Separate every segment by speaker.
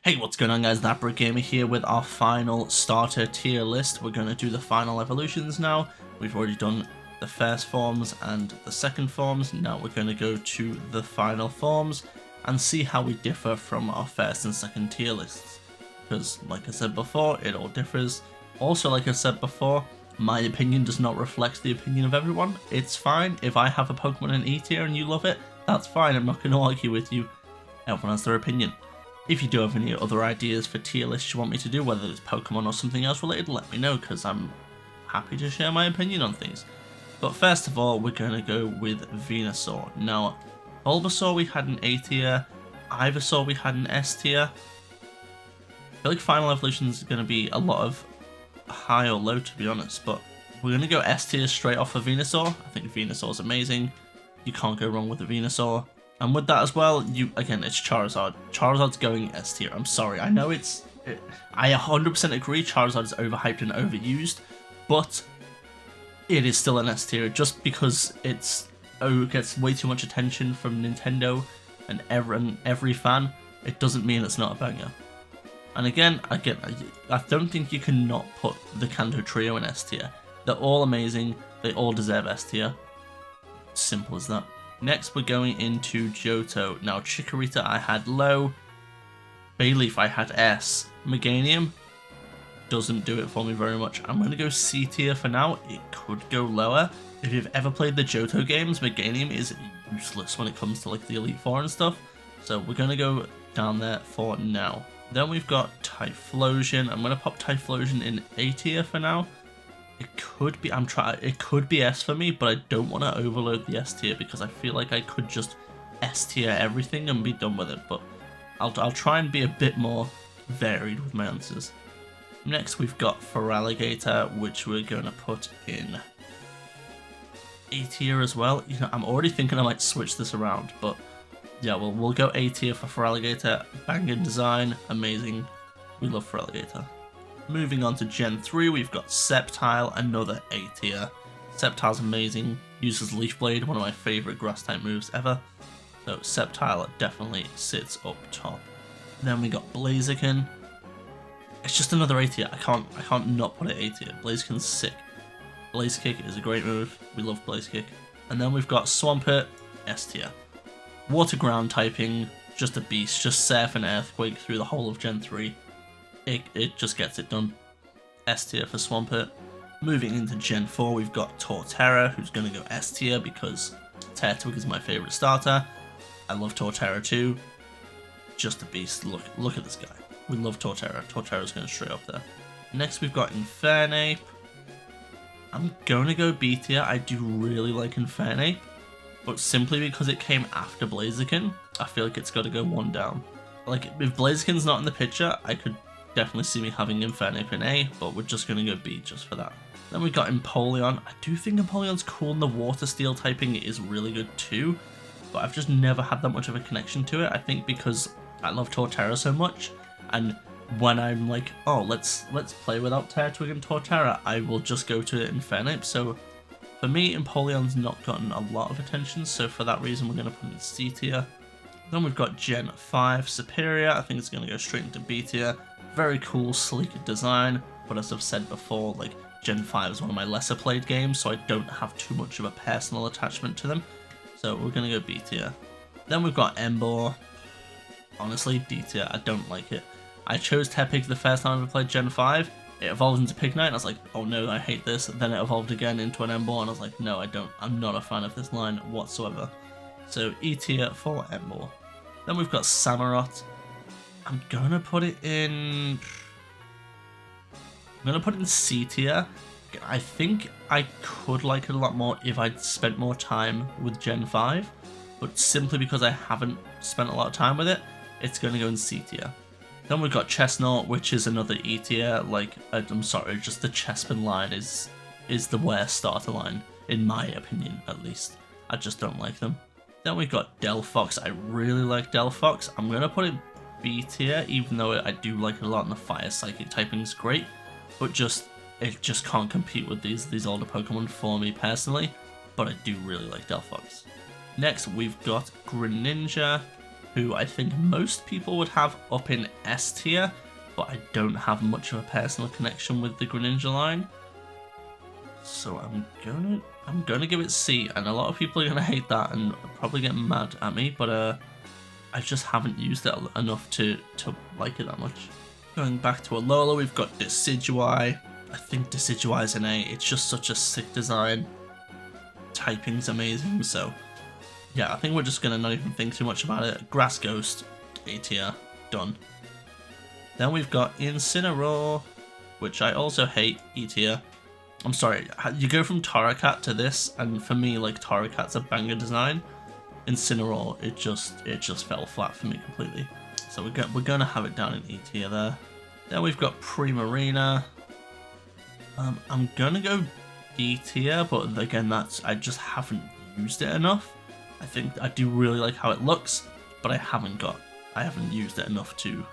Speaker 1: Hey, what's going on guys, ThatBritGamer here with our final starter tier list. We're going to do the final evolutions now. We've already done the first forms and the second forms. Now we're going to go to the final forms and see how we differ from our first and second tier lists. Because like I said before, it all differs. Also, like I said before, my opinion does not reflect the opinion of everyone. It's fine. If I have a Pokemon in E tier and you love it, that's fine. I'm not going to argue with you. Everyone has their opinion. If you do have any other ideas for tier lists you want me to do, whether it's Pokemon or something else related, let me know, because I'm happy to share my opinion on things. But first of all, we're going to go with Venusaur. Now, Bulbasaur we had an A tier, Ivysaur we had an S tier. I feel like Final Evolution is going to be a lot of high or low, to be honest, but we're going to go S tier straight off of Venusaur. I think Venusaur is amazing. You can't go wrong with the Venusaur. And with that as well, again, it's Charizard. Charizard's going S tier. I'm sorry. I know I 100% agree Charizard is overhyped and overused, but it is still an S tier just because it gets way too much attention from Nintendo and every fan. It doesn't mean it's not a banger. And again, I don't think you can not put the Kanto trio in S tier. They're all amazing. They all deserve S tier. Simple as that. Next, we're going into Johto. Now, Chikorita I had low, Bayleaf I had S, Meganium doesn't do it for me very much. I'm going to go C tier for now. It could go lower. If you've ever played the Johto games, Meganium is useless when it comes to like the Elite Four and stuff. So we're going to go down there for now. Then we've got Typhlosion. I'm going to pop Typhlosion in A tier for now. It could be it could be S for me, but I don't want to overload the S tier because I feel like I could just S tier everything and be done with it. But I'll try and be a bit more varied with my answers. Next we've got Feraligatr, which we're going to put in A tier as well. You know, I'm already thinking I might switch this around, but yeah, we'll go A tier for Feraligatr. Banging design, amazing. We love Feraligatr. Moving on to Gen 3, we've got Sceptile, another A tier. Sceptile's amazing, uses Leaf Blade, one of my favourite grass type moves ever. So Sceptile definitely sits up top. Then we got Blaziken. It's just another A tier. I can't not put it A tier. Blaziken's sick. Blaze Kick is a great move. We love Blaze Kick. And then we've got Swampert, S tier. Water ground typing, just a beast. Just Surf and Earthquake through the whole of Gen 3. It just gets it done. S tier for Swampert. Moving into Gen 4, we've got Torterra, who's going to go S tier because Turtwig is my favourite starter. I love Torterra too. Just a beast. Look at this guy. We love Torterra. Torterra's going straight up there. Next, we've got Infernape. I'm going to go B tier. I do really like Infernape, but simply because it came after Blaziken, I feel like it's got to go one down. Like, if Blaziken's not in the picture, I could definitely see me having Infernape in A, but we're just going to go B just for that. Then we got Empoleon. I do think Empoleon's cool and the Water Steel typing is really good too, but I've just never had that much of a connection to it. I think because I love Torterra so much, and when I'm like, oh, let's play without Turtwig and Torterra, I will just go to Infernape. So for me, Empoleon's not gotten a lot of attention, so for that reason we're going to put it in C tier. Then we've got Gen 5 Superior. I think it's going to go straight into B tier. Very cool, sleek design, but as I've said before, like, Gen 5 is one of my lesser played games, so I don't have too much of a personal attachment to them. So we're going to go B tier. Then we've got Emboar. Honestly, D tier. I don't like it. I chose Tepig the first time I ever played Gen 5. It evolved into Pignite, and I was like, oh no, I hate this. Then it evolved again into an Emboar, and I was like, no, I don't. I'm not a fan of this line whatsoever. So E tier for Emboar. Then we've got Samurott. I'm gonna put it in C tier. I think I could like it a lot more if I'd spent more time with Gen 5, but simply because I haven't spent a lot of time with it, it's gonna go in C tier. Then we've got Chestnut, which is another E tier. Like, I'm sorry, just the Chespin line is the worst starter line, in my opinion at least. I just don't like them. Then we've got Delphox. I really like Delphox. I'm gonna put it B tier, even though I do like it a lot, and the Fire Psychic typing is great, but it just can't compete with these older Pokemon for me personally, but I do really like Delphox. Next, we've got Greninja. who I think most people would have up in S tier, but I don't have much of a personal connection with the Greninja line. So I'm gonna give it C, and a lot of people are gonna hate that and probably get mad at me, but I just haven't used it enough to like it that much. Going back to Alola, we've got Decidueye. I think Decidueye is an A. It's just such a sick design. Typing's amazing, so yeah, I think we're just gonna not even think too much about it. Grass Ghost, A tier, done. Then we've got Incineroar, which I also hate, E tier. I'm sorry, you go from Torracat to this, and for me, like, Torracat's a banger design. Incineroar, it just fell flat for me completely. So we're gonna have it down in E tier there. Then we've got Primarina. I'm gonna go D tier, but again, I just haven't used it enough. I think I do really like how it looks, but I haven't used it enough to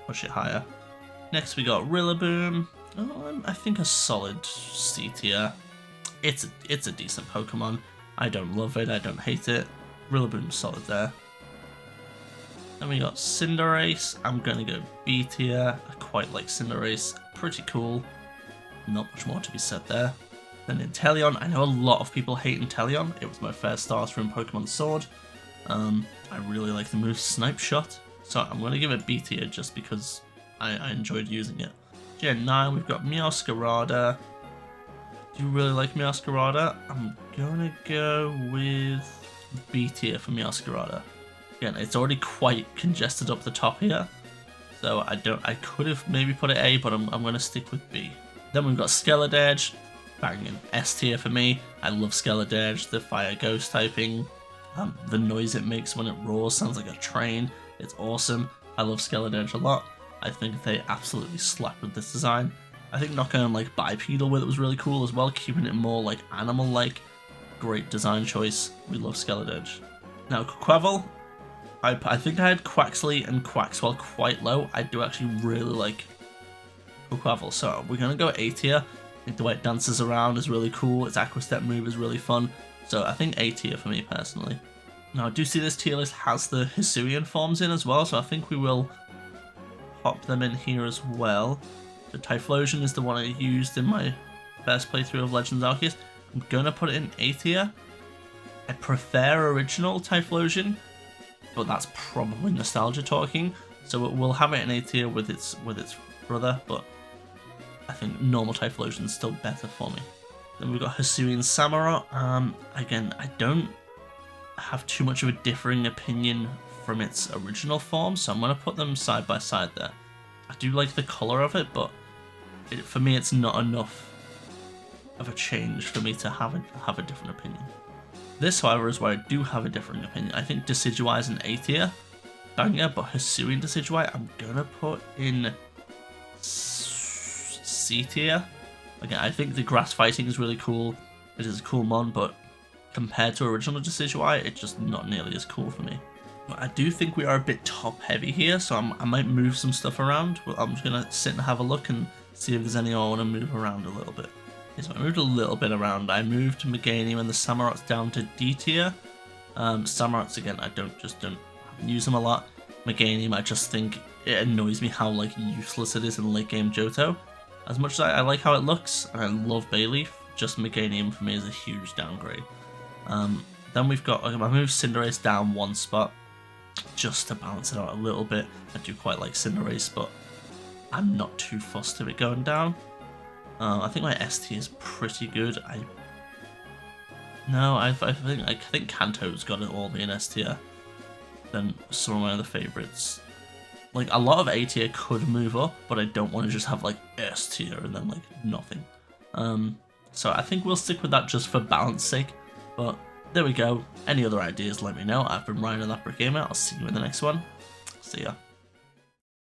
Speaker 1: push it higher. Next we got Rillaboom. I think a solid C tier. It's a decent Pokemon. I don't love it, I don't hate it. Rillaboom's solid there. Then we got Cinderace. I'm gonna go B tier. I quite like Cinderace. Pretty cool. Not much more to be said there. Then Inteleon. I know a lot of people hate Inteleon. It was my first starter in Pokemon Sword. I really like the move Snipe Shot. So I'm gonna give it B tier just because I enjoyed using it. Gen 9, we've got Meowscarada. Do you really like Meowscarada? I'm gonna go with B tier for Meowscarada. Again, it's already quite congested up the top here, so I could have maybe put it A, but I'm gonna stick with B. Then we've got Skeledirge, banging, S tier for me. I love Skeledirge, the fire ghost typing, the noise it makes when it roars sounds like a train. It's awesome. I love Skeledirge a lot. I think they absolutely slapped with this design. I think not going like bipedal with it was really cool as well, keeping it more like animal-like. Great design choice. We love Skeledirge. Now Quavel, I think I had Quaxly and Quaxwell quite low. I do actually really like Quavel, so we're gonna go A tier. I think the way it dances around is really cool. Its Aqua Step move is really fun. So I think A tier for me personally. Now I do see this tier list has the Hisuian forms in as well, so I think we will pop them in here as well. The Typhlosion is the one I used in my first playthrough of Legends Arceus. I'm gonna put it in A tier. I prefer original Typhlosion, but that's probably nostalgia talking. So we'll have it in A tier with its brother, but I think normal Typhlosion is still better for me. Then we've got Hisuian Samurott. Again, I don't have too much of a differing opinion from its original form, so I'm going to put them side by side there. I do like the colour of it, but for me it's not enough of a change for me to have a different opinion. This, however, is where I do have a different opinion. I think Decidueye is an A tier banger, but Hisuian Decidueye I'm going to put in C tier. Again, I think the grass fighting is really cool. It is a cool mon, but compared to original Decidueye, it's just not nearly as cool for me. But I do think we are a bit top heavy here, so I might move some stuff around. I'm just going to sit and have a look and see if there's any I want to move around a little bit. Okay, so I moved a little bit around. I moved Meganium and the Samurotts down to D tier. Samurotts, again, I don't use them a lot. Meganium, I just think it annoys me how like useless it is in late game Johto. As much as I like how it looks, and I love Bayleaf, just Meganium for me is a huge downgrade. Then we've got, I moved Cinderace down one spot, just to balance it out a little bit. I do quite like Cinderace, but I'm not too fussed of it going down. I think my S tier is pretty good. I think Kanto's got it all in S tier. Then some of my other favourites. Like a lot of A tier could move up, but I don't want to just have like S tier and then like nothing. So I think we'll stick with that just for balance sake. But there we go. Any other ideas, let me know. I've been Ryan of ThatBritGamer. I'll see you in the next one. See ya.